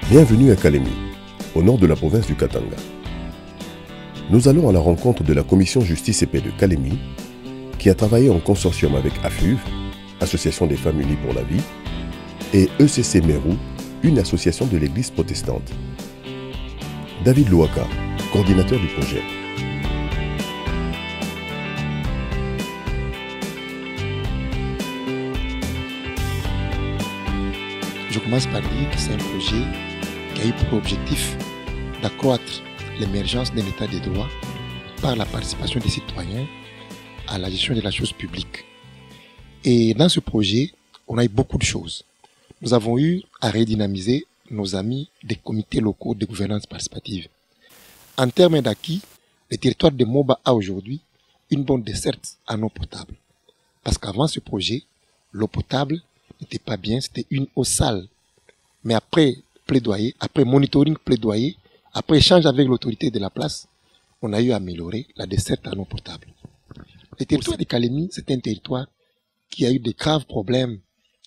Bienvenue à Kalemi, au nord de la province du Katanga. Nous allons à la rencontre de la commission justice et paix de Kalemi, qui a travaillé en consortium avec AFUV, Association des femmes unies pour la vie, et ECC Meru, une association de l'église protestante. David Louaka, coordinateur du projet. Je commence par dire que c'est un projet qui a eu pour objectif d'accroître l'émergence d'un état de droit par la participation des citoyens à la gestion de la chose publique. Et dans ce projet, on a eu beaucoup de choses. Nous avons eu à redynamiser nos amis des comités locaux de gouvernance participative. En termes d'acquis, le territoire de Moba a aujourd'hui une bonne desserte en eau potable. Parce qu'avant ce projet, l'eau potable n'était pas bien, c'était une eau sale. Mais après plaidoyer, après monitoring plaidoyer, après échange avec l'autorité de la place, on a eu à améliorer la desserte en eau potable. Le territoire de Kalemi, c'est un territoire qui a eu de graves problèmes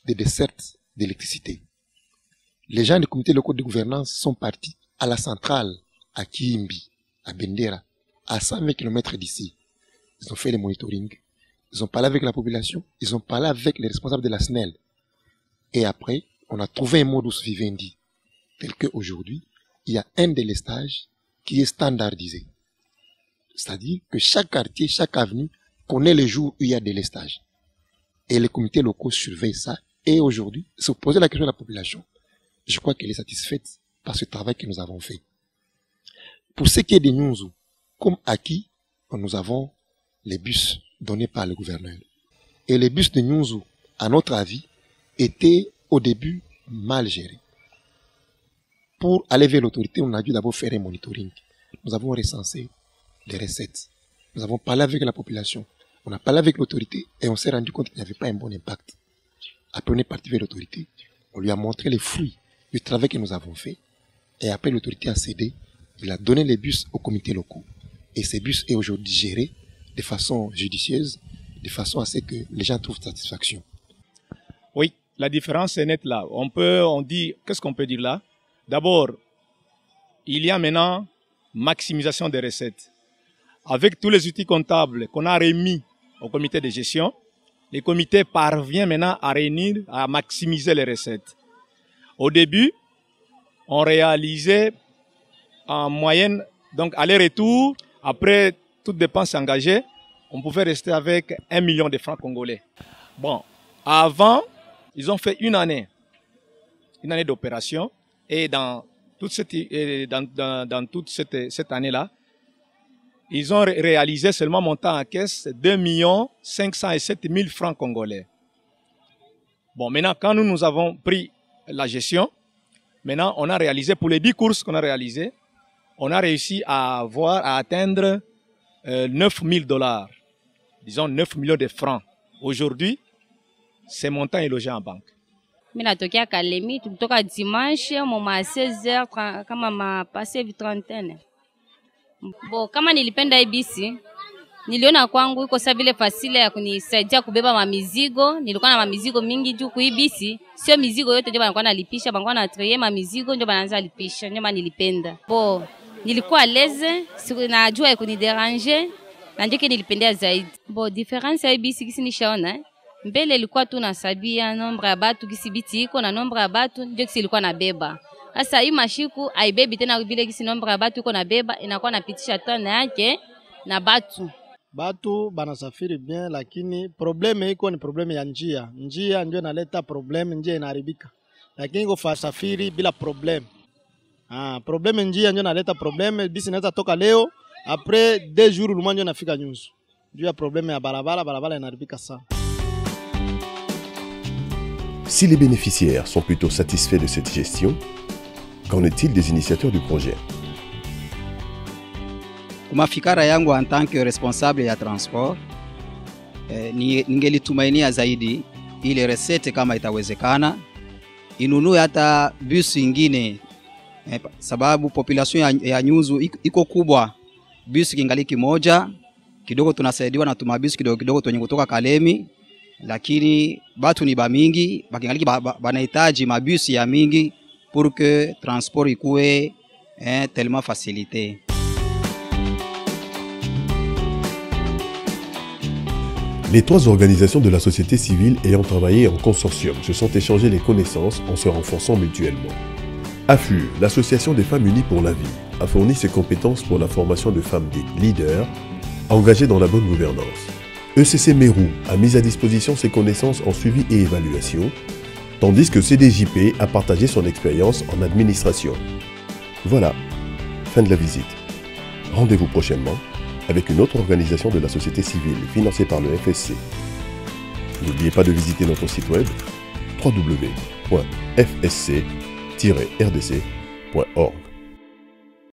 de desserte d'électricité. Les gens des comités locaux de gouvernance sont partis à la centrale, à Kiimbi, à Bendera, à 120 km d'ici. Ils ont fait le monitoring, ils ont parlé avec la population, ils ont parlé avec les responsables de la SNEL. Et après, on a trouvé un modus vivendi, tel qu'aujourd'hui, il y a un délestage qui est standardisé. C'est-à-dire que chaque quartier, chaque avenue connaît les jours où il y a délestage. Et les comités locaux surveillent ça. Et aujourd'hui, se poser la question de la population, je crois qu'elle est satisfaite par ce travail que nous avons fait. Pour ce qui est des Nyunzu, comme acquis, nous avons les bus donnés par le gouverneur. Et les bus de Nyunzu, à notre avis, étaient au début mal gérés. Pour aller vers l'autorité, on a dû d'abord faire un monitoring. Nous avons recensé les recettes. Nous avons parlé avec la population. On a parlé avec l'autorité et on s'est rendu compte qu'il n'y avait pas un bon impact. Après, on est parti vers l'autorité. On lui a montré les fruits du travail que nous avons fait. Et après, l'autorité a cédé. Il a donné les bus aux comités locaux. Et ces bus est aujourd'hui gérés de façon judicieuse, de façon à ce que les gens trouvent satisfaction. Oui, la différence est nette là. Qu'est-ce qu'on peut dire là? D'abord, il y a maintenant maximisation des recettes. Avec tous les outils comptables qu'on a remis au comité de gestion, les comités parviennent maintenant à réunir, à maximiser les recettes. Au début, on réalisait en moyenne, donc aller-retour, après toutes dépenses engagées, on pouvait rester avec 1 million de francs congolais. Bon, avant, ils ont fait une année d'opération, et dans toute cette année-là, ils ont réalisé seulement montant en caisse 2 507 000 francs congolais. Bon, maintenant, quand nous avons pris la gestion, maintenant, on a réalisé, pour les 10 courses qu'on a réalisées, on a réussi à atteindre 9 000 $, disons 9 millions de francs. Aujourd'hui, ces montants est logé en banque. Mimi natokea Kalemi, tulitoka dimanche mama 16h kama mapase 30. Bo, kama nilipenda hii bisi, niliona kwangu iko sawa vile fasile ya kunisaidia kubeba mamizigo. Nilikuwa na mamizigo mingi juu kwa hii bisi, sio mizigo yote ndio banakuwa nalipisha, banakuwa na traye mamizigo ndio banaanza lipisha, ndio maana nilipenda. Bo, nilikuwa leze, najua ya kunideranger, na ndio nilipendea zaidi. Bo, difference ya hii bisi kisi nishaona, mbele ilikuwa tu nasabia nombre ya batu kisi biti iko na nombre ya batu ndio kisi ilikuwa nabeba. Sasa hii mashiku haibebi tena vile kisi nombre ya batu iko nabeba, inakuwa napitisha tona yake na batu. Batu banasafiri bien, lakini probleme iko ni probleme ya njia. Njia ndio inaleta probleme, njia inaharibika. Lakini iko fasafiri bila probleme. Probleme njia ndio inaleta probleme, bisi inaweza toka leo, après 2 jours lumwa ndio nafika Nyunzu. Ndio ya probleme ya barabara inaharibika sana. Si les bénéficiaires sont plutôt satisfaits de cette gestion, qu'en est-il des initiateurs du projet? Kumafikara yangu en tant que responsable ya transport, ningelitumainia zaidi ile resete kama itawezekana inunue hata bus ingine, sababu population ya Nyunzu iko kubwa. Bus kingaliki moja kidogo tunasaidiwa na tumabisi kidogo twenye kutoka Kalemi, lakini batu ni ba mingi, bakingaliki banahitaji mabisi ya mingi pour que le transport soit tellement facilité. Les 3 organisations de la société civile ayant travaillé en consortium se sont échangées les connaissances en se renforçant mutuellement. AFU, l'Association des femmes unies pour la vie, a fourni ses compétences pour la formation de femmes dites leaders, engagées dans la bonne gouvernance. ECC Mérou a mis à disposition ses connaissances en suivi et évaluation, tandis que CDJP a partagé son expérience en administration. Voilà, fin de la visite. Rendez-vous prochainement avec une autre organisation de la société civile financée par le FSC. N'oubliez pas de visiter notre site web www.fsc-rdc.org.